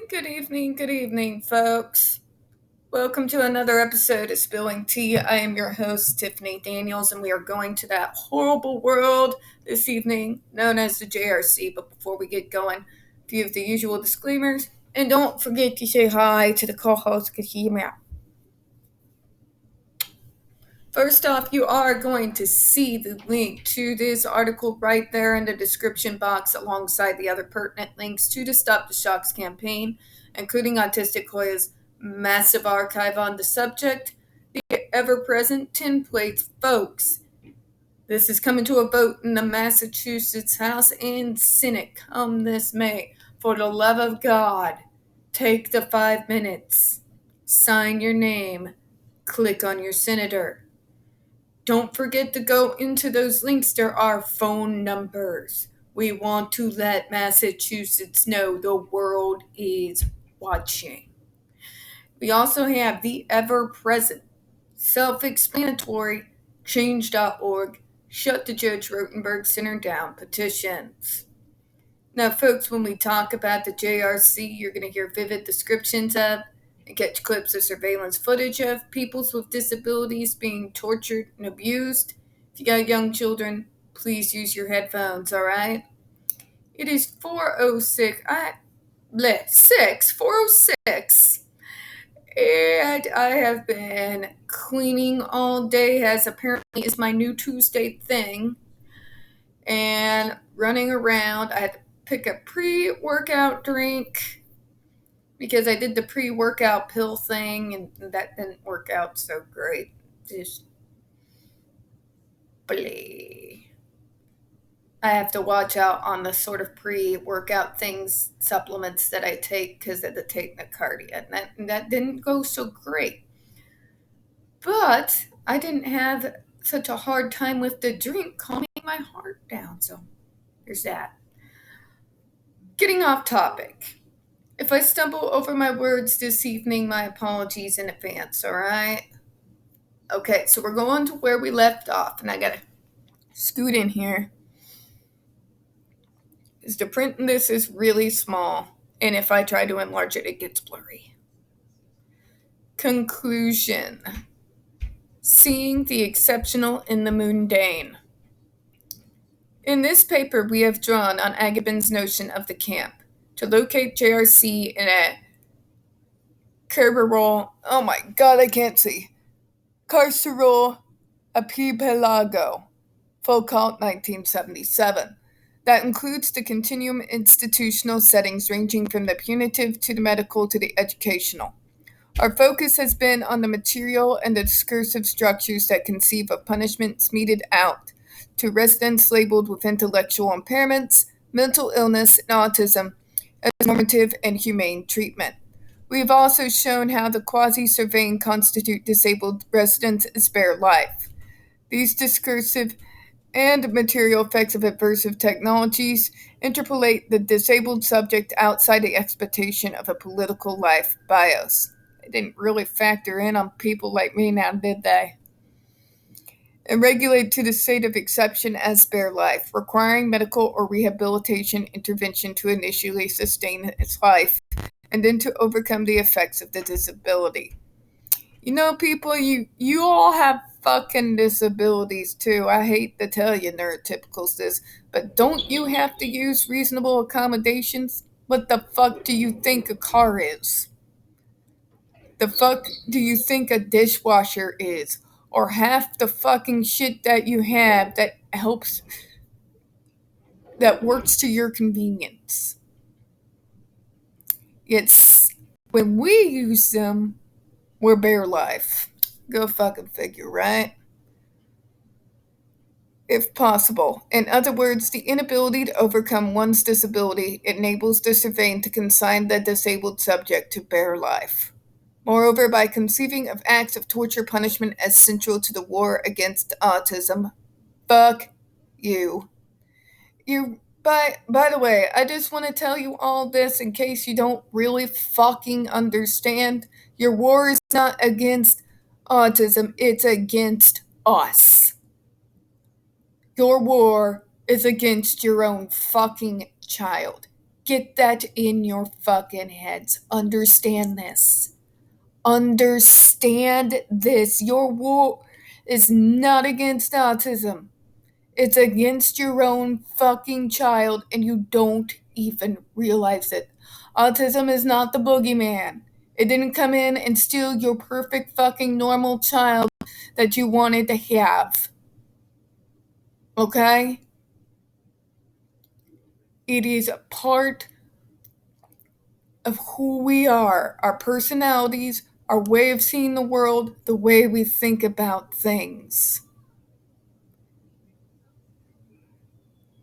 good evening, folks. Welcome to another episode of Spilling Tea. I am your host, Tiffany Daniels, and we are going to that horrible world this evening known as the JRC. But before we get going, a few of the usual disclaimers, and don't forget to say hi to the co-host, Kahima. First off, you are going to see the link to this article right there in the description box alongside the other pertinent links to the Stop the Shocks campaign, including Autistic Hoya's massive archive on the subject, the ever-present templates. Folks, this is coming to a vote in the Massachusetts House and Senate come this May. For the love of God, take the 5 minutes, sign your name, click on your senator. Don't forget to go into those links. There are phone numbers. We want to let Massachusetts know the world is watching. We also have the ever-present, self-explanatory change.org Shut the Judge Rotenberg Center Down petitions. Now, folks, when we talk about the JRC, you're going to hear vivid descriptions of and catch clips of surveillance footage of people with disabilities being tortured and abused. If you got young children, please use your headphones, all right? It is 4:06. 4:06. And I have been cleaning all day, as apparently is my new Tuesday thing, and running around. I had to pick a pre-workout drink because I did the pre-workout pill thing, and that didn't work out so great. Just bleh. I have to watch out on the sort of pre-workout things, supplements that I take because of the tachycardia, and that didn't go so great. But I didn't have such a hard time with the drink calming my heart down, so there's that. Getting off topic. If I stumble over my words this evening, my apologies in advance, alright? Okay, so we're going to where we left off, and I gotta scoot in here. Because the print in this is really small, and if I try to enlarge it, it gets blurry. Conclusion. Seeing the exceptional in the mundane. In this paper, we have drawn on Agabin's notion of the camp. To locate JRC in a carceral archipelago, Foucault 1977. That includes the continuum institutional settings ranging from the punitive to the medical to the educational. Our focus has been on the material and the discursive structures that conceive of punishments meted out to residents labeled with intellectual impairments, mental illness, and autism as normative and humane treatment. We have also shown how the quasi-surveying constitute disabled residents as bare life. These discursive and material effects of aversive technologies interpolate the disabled subject outside the expectation of a political life bios. They didn't really factor in on people like me now, did they? And regulate to the state of exception as bare life, requiring medical or rehabilitation intervention to initially sustain its life, and then to overcome the effects of the disability. You know, people, you all have fucking disabilities too. I hate to tell you neurotypicals this, but don't you have to use reasonable accommodations? What the fuck do you think a car is? The fuck do you think a dishwasher is? Or half the fucking shit that you have that works to your convenience. It's when we use them, we're bare life. Go fucking figure, right? If possible. In other words, the inability to overcome one's disability enables the surveillant to consign the disabled subject to bare life. Moreover, by conceiving of acts of torture punishment as central to the war against autism, fuck you. By the way, I just want to tell you all this in case you don't really fucking understand. Your war is not against autism, it's against us. Your war is against your own fucking child. Get that in your fucking heads. Understand this. Understand this. Your war is not against autism. It's against your own fucking child, and you don't even realize it. Autism is not the boogeyman. It didn't come in and steal your perfect fucking normal child that you wanted to have. Okay? It is a part of who we are, our personalities, our way of seeing the world, the way we think about things.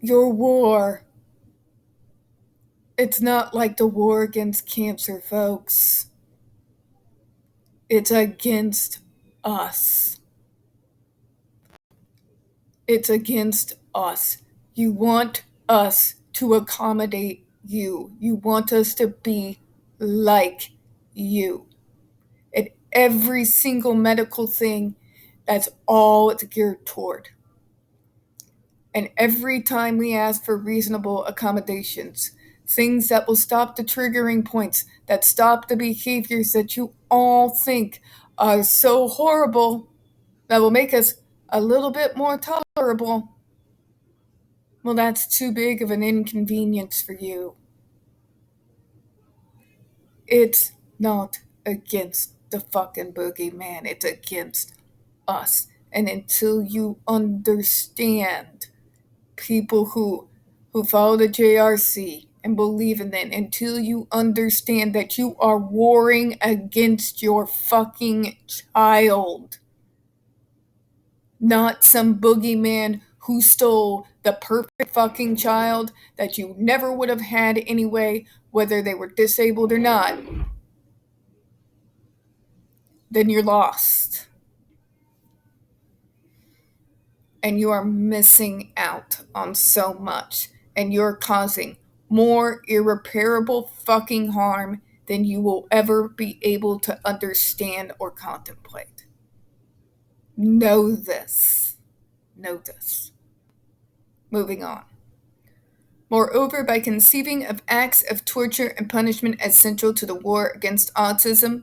Your war, it's not like the war against cancer, folks. It's against us. It's against us. You want us to accommodate you. You want us to be like you. And every single medical thing, that's all it's geared toward. And every time we ask for reasonable accommodations, things that will stop the triggering points, that stop the behaviors that you all think are so horrible, that will make us a little bit more tolerable, well, that's too big of an inconvenience for you. It's not against the fucking boogeyman. It's against us. And until you understand people who follow the JRC and believe in it, until you understand that you are warring against your fucking child, not some boogeyman who stole the perfect fucking child that you never would have had anyway, whether they were disabled or not, then you're lost. And you are missing out on so much. And you're causing more irreparable fucking harm than you will ever be able to understand or contemplate. Know this. Know this. Moving on. Moreover, by conceiving of acts of torture and punishment as central to the war against autism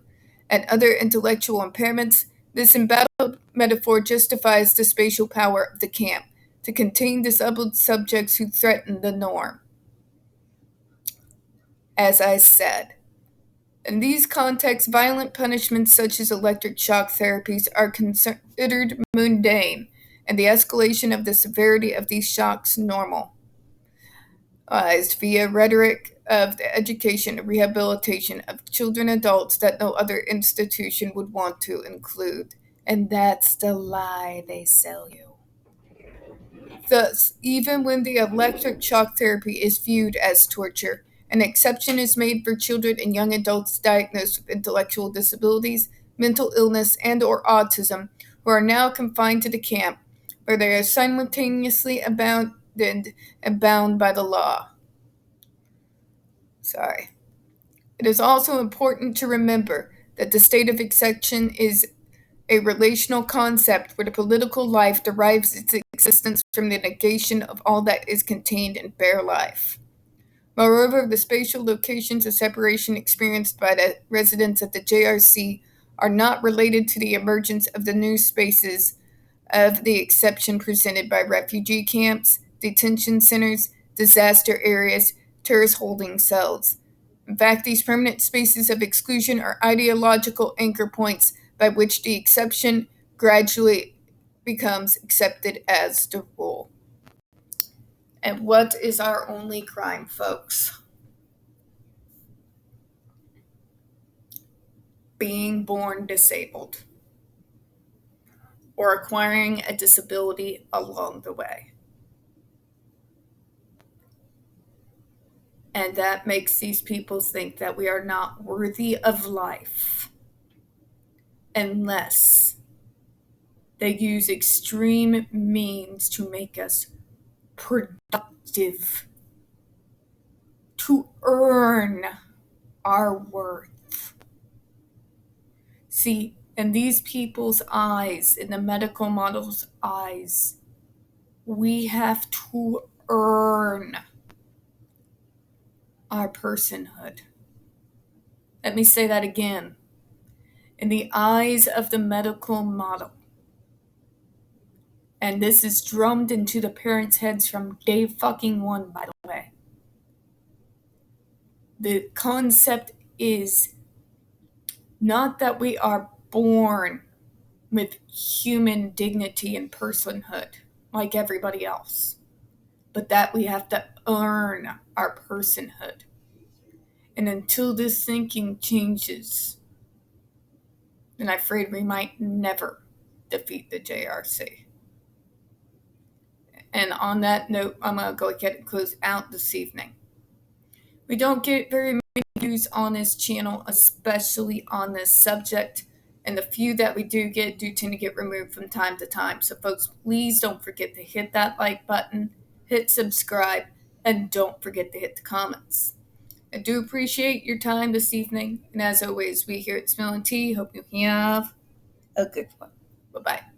and other intellectual impairments, this embattled metaphor justifies the spatial power of the camp to contain disabled subjects who threaten the norm. As I said, in these contexts, violent punishments such as electric shock therapies are considered mundane, and the escalation of the severity of these shocks normal. Via rhetoric of the education and rehabilitation of children and adults that no other institution would want to include. And that's the lie they sell you. Thus, even when the electric shock therapy is viewed as torture, an exception is made for children and young adults diagnosed with intellectual disabilities, mental illness, and or autism who are now confined to the camp, where they are simultaneously abandoned and bound by the law. It is also important to remember that the state of exception is a relational concept where the political life derives its existence from the negation of all that is contained in bare life. Moreover, the spatial locations of separation experienced by the residents of the JRC are not related to the emergence of the new spaces of the exception presented by refugee camps, detention centers, disaster areas, terrorist holding cells. In fact, these permanent spaces of exclusion are ideological anchor points by which the exception gradually becomes accepted as the rule. And what is our only crime, folks? Being born disabled or acquiring a disability along the way. And that makes these people think that we are not worthy of life unless they use extreme means to make us productive, to earn our worth. See, in these people's eyes, in the medical model's eyes, we have to earn our personhood. Let me say that again. In the eyes of the medical model, and this is drummed into the parents' heads from day fucking one, by the way. The concept is not that we are born with human dignity and personhood like everybody else, but that we have to earn our personhood. And until this thinking changes, then I'm afraid we might never defeat the JRC. And on that note, I'm going to go ahead and close out this evening. We don't get very many views on this channel, especially on this subject. And the few that we do get do tend to get removed from time to time. So folks, please don't forget to hit that like button, hit subscribe, and don't forget to hit the comments. I do appreciate your time this evening. And as always, we here at Smell and Tea hope you have a good one. Bye-bye.